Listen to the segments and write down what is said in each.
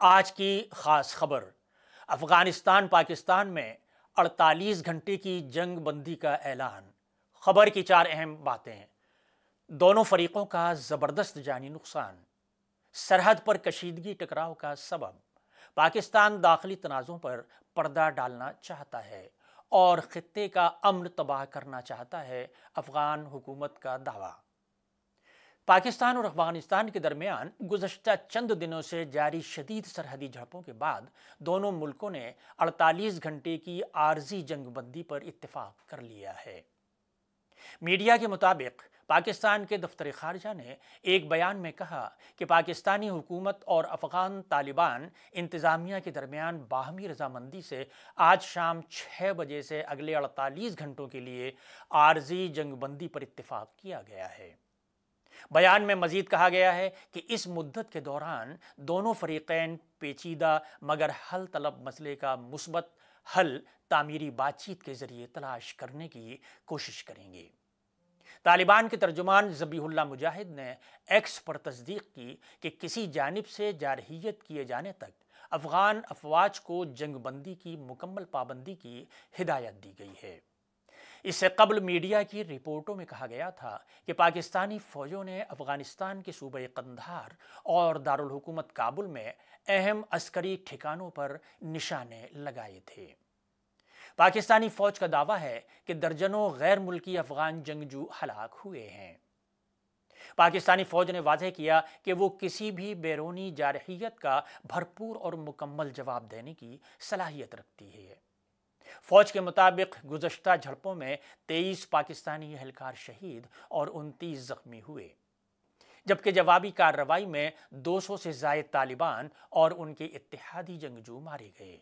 آج کی خاص خبر، افغانستان پاکستان میں 48 گھنٹے کی جنگ بندی کا اعلان۔ خبر کی 4 اہم باتیں۔ دونوں فریقوں کا زبردست جانی نقصان، سرحد پر کشیدگی ٹکراؤ کا سبب، پاکستان داخلی تنازعوں پر پردہ ڈالنا چاہتا ہے اور خطے کا امن تباہ کرنا چاہتا ہے، افغان حکومت کا دعویٰ۔ پاکستان اور افغانستان کے درمیان گزشتہ چند دنوں سے جاری شدید سرحدی جھڑپوں کے بعد دونوں ملکوں نے 48 گھنٹے کی عارضی جنگ بندی پر اتفاق کر لیا ہے۔ میڈیا کے مطابق پاکستان کے دفتر خارجہ نے ایک بیان میں کہا کہ پاکستانی حکومت اور افغان طالبان انتظامیہ کے درمیان باہمی رضامندی سے آج شام 6 بجے سے اگلے 48 گھنٹوں کے لیے عارضی جنگ بندی پر اتفاق کیا گیا ہے۔ بیان میں مزید کہا گیا ہے کہ اس مدت کے دوران دونوں فریقین پیچیدہ مگر حل طلب مسئلے کا مثبت حل تعمیری بات چیت کے ذریعے تلاش کرنے کی کوشش کریں گے۔ طالبان کے ترجمان ذبیح اللہ مجاہد نے ایکس پر تصدیق کی کہ کسی جانب سے جارحیت کیے جانے تک افغان افواج کو جنگ بندی کی مکمل پابندی کی ہدایت دی گئی ہے۔ اس سے قبل میڈیا کی رپورٹوں میں کہا گیا تھا کہ پاکستانی فوجوں نے افغانستان کے صوبہ قندھار اور دارالحکومت کابل میں اہم عسکری ٹھکانوں پر نشانے لگائے تھے۔ پاکستانی فوج کا دعویٰ ہے کہ درجنوں غیر ملکی افغان جنگجو ہلاک ہوئے ہیں۔ پاکستانی فوج نے واضح کیا کہ وہ کسی بھی بیرونی جارحیت کا بھرپور اور مکمل جواب دینے کی صلاحیت رکھتی ہے۔ فوج کے مطابق گزشتہ جھڑپوں میں 23 پاکستانی اہلکار شہید اور 29 زخمی ہوئے، جبکہ جوابی کارروائی میں 200 سے زائد طالبان اور ان کے اتحادی جنگجو مارے گئے۔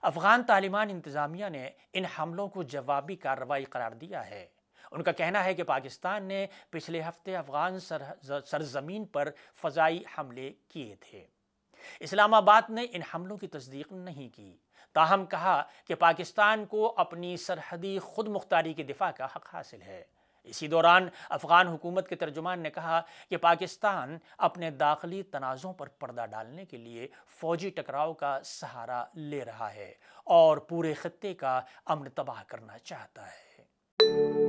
افغان طالبان انتظامیہ نے ان حملوں کو جوابی کارروائی قرار دیا ہے۔ ان کا کہنا ہے کہ پاکستان نے پچھلے ہفتے افغان سرزمین پر فضائی حملے کیے تھے۔ اسلام آباد نے ان حملوں کی تصدیق نہیں کی، تاہم کہا کہ پاکستان کو اپنی سرحدی خود مختاری کے دفاع کا حق حاصل ہے۔ اسی دوران افغان حکومت کے ترجمان نے کہا کہ پاکستان اپنے داخلی تنازعوں پر پردہ ڈالنے کے لیے فوجی ٹکراؤ کا سہارا لے رہا ہے اور پورے خطے کا امن تباہ کرنا چاہتا ہے۔